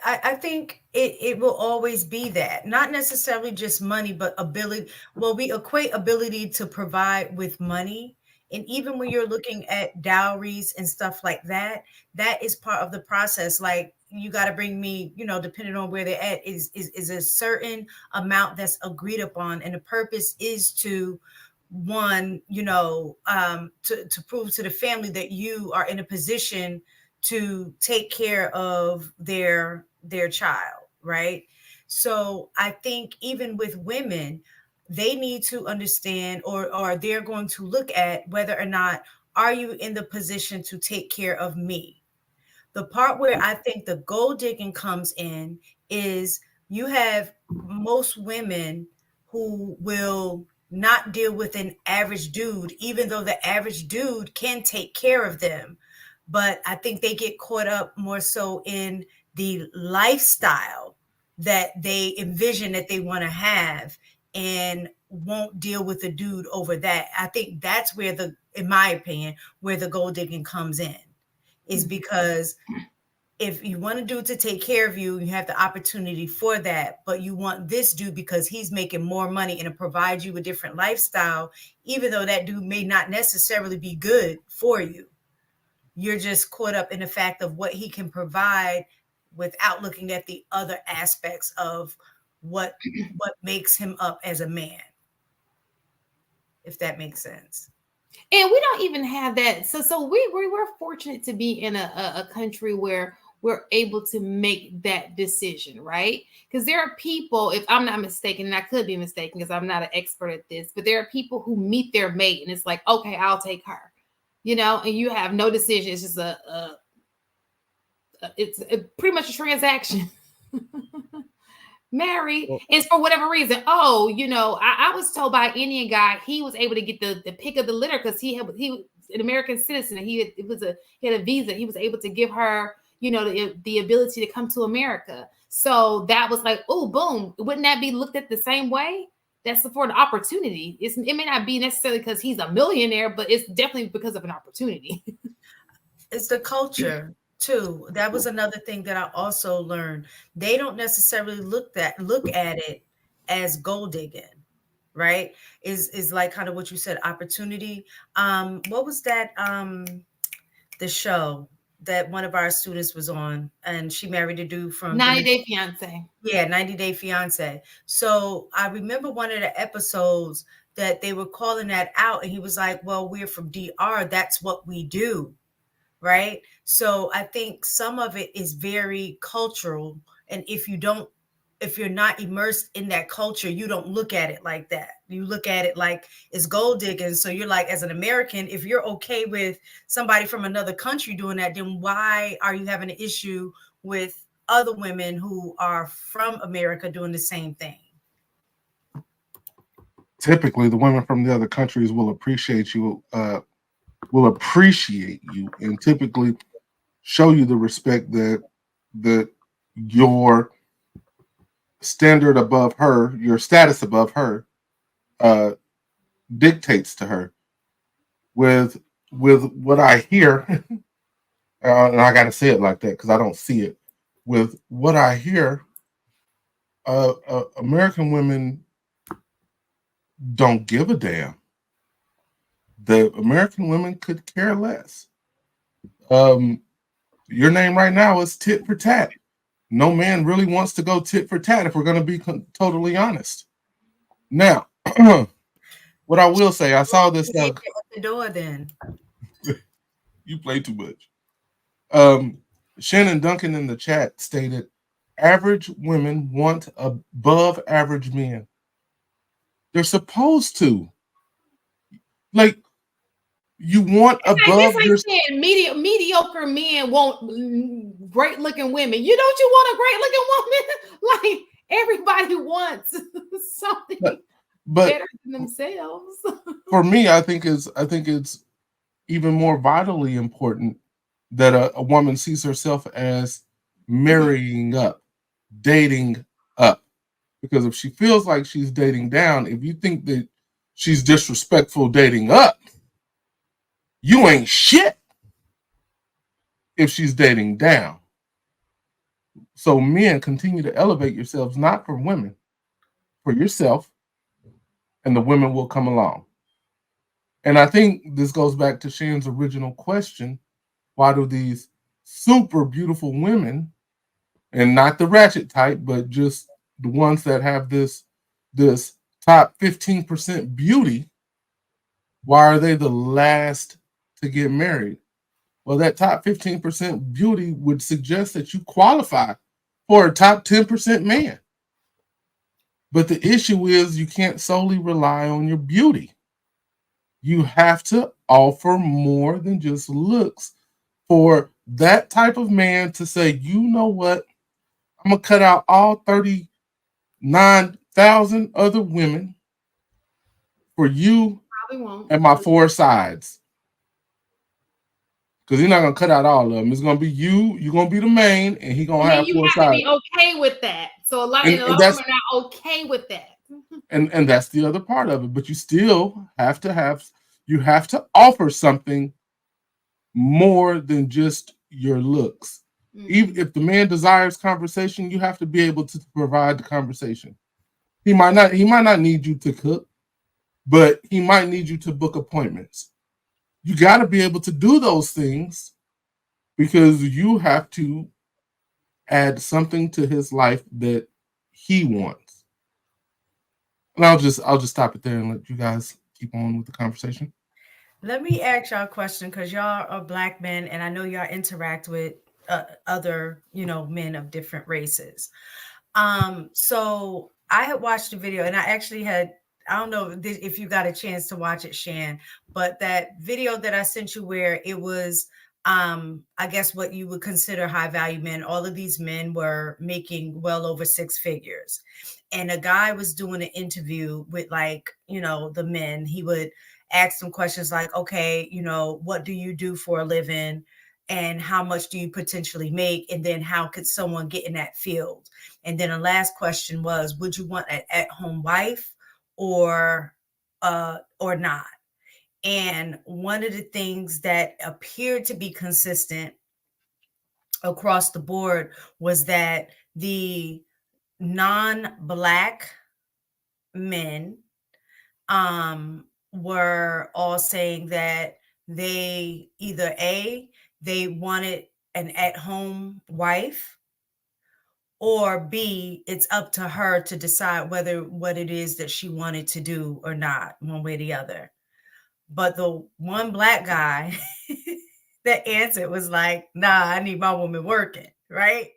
I think it will always be that, not necessarily just money, but ability. Well, we equate ability to provide with money. And even when you're looking at dowries and stuff like that, that is part of the process. Like, you got to bring me, depending on where they're at, is a certain amount that's agreed upon. And the purpose is to, one, to prove to the family that you are in a position to take care of their child, right? So I think even with women, they need to understand, or they're going to look at whether or not, are you in the position to take care of me? The part where I think the gold digging comes in is, you have most women who will not deal with an average dude, even though the average dude can take care of them. But I think they get caught up more so in the lifestyle that they envision that they want to have, and won't deal with the dude over that. I think that's where in my opinion, where the gold digging comes in, is because if you want a dude to take care of you, you have the opportunity for that, but you want this dude because he's making more money and it provides you a different lifestyle, even though that dude may not necessarily be good for you. You're just caught up in the fact of what he can provide without looking at the other aspects of what makes him up as a man, if that makes sense. And we don't even have that. So we're fortunate to be in a country where we're able to make that decision, right? Because there are people, if I'm not mistaken, and I could be mistaken because I'm not an expert at this, but there are people who meet their mate and it's like, okay, I'll take her, and you have no decision. It's just it's pretty much a transaction. Married, Well, and for whatever reason, I was told by an Indian guy he was able to get the pick of the litter because he was an American citizen, and he had a visa. He was able to give her, the ability to come to America. So that was like, oh, boom. Wouldn't that be looked at the same way? That's for an opportunity. It may not be necessarily because he's a millionaire, but it's definitely because of an opportunity. It's the culture too. That was another thing that I also learned. They don't necessarily look at it as gold digging, right? Is like kind of what you said, opportunity. What was that? The show that one of our students was on, and she married a dude from 90 Day Fiance. Yeah, 90 Day Fiance. So I remember one of the episodes that they were calling that out, and he was like, "Well, we're from DR. That's what we do." Right? So I think some of it is very cultural. And if you're not immersed in that culture, you don't look at it like that. You look at it like it's gold digging. So you're like, as an American, if you're okay with somebody from another country doing that, then why are you having an issue with other women who are from America doing the same thing? typically, the women from the other countries will appreciate you. And typically show you the respect that your standard above her, your status above her, uh, dictates to her. With what I hear, and I got to say it like that because I don't see it. With what I hear, American women don't give a damn. The American women could care less. Um, your name right now is tit for tat. No man really wants to go tit for tat if we're going to be totally honest. Now, what I will say, I saw this. At the door, then. You play too much. Shannon Duncan in the chat stated, average women want above average men. They're supposed to. Like, you want above. It's like saying mediocre men want great looking women. Don't you want a great looking woman? Like, everybody wants something better than themselves. For me, I think it's even more vitally important that a woman sees herself as marrying up, dating up. Because if she feels like she's dating down, if you think that she's disrespectful dating up, you ain't shit if she's dating down. So men, continue to elevate yourselves, not for women, for yourself, and the women will come along. And I think this goes back to Shan's original question. Why do these super beautiful women, and not the ratchet type, but just the ones that have this top 15% beauty, why are they the last to get married? Well, that top 15% beauty would suggest that you qualify for a top 10% man. But the issue is you can't solely rely on your beauty. You have to offer more than just looks for that type of man to say, you know what, I'm going to cut out all 39,000 other women for you Probably won't. and my four sides. Because he's not going to cut out all of them. It's going to be you, you're going to be the main, and he's going And to then have you four have to sides. be okay with that. So a lot And, of and women that's are not okay with that. and that's the other part of it. But you still have to offer something more than just your looks. Even if the man desires conversation, you have to be able to provide the conversation. He might not need you to cook, but he might need you to book appointments. You got to be able to do those things because you have to add something to his life that he wants. And I'll just stop it there and let you guys keep on with the conversation. Let me ask y'all a question because y'all are black men, and I know y'all interact with other, men of different races. So I had watched a video, and I actually had, I don't know if you got a chance to watch it, Shan, but that video that I sent you where it was, I guess what you would consider high value men. All of these men were making well over six figures. And a guy was doing an interview with, like, the men. He would ask them questions like, okay, what do you do for a living? And how much do you potentially make? And then how could someone get in that field? And then the last question was, would you want an at-home wife or not? And one of the things that appeared to be consistent across the board was that the non-black men were all saying that they either they wanted an at-home wife, or B, it's up to her to decide whether what it is that she wanted to do or not, one way or the other. But the one black guy that answered was like, nah, I need my woman working, right?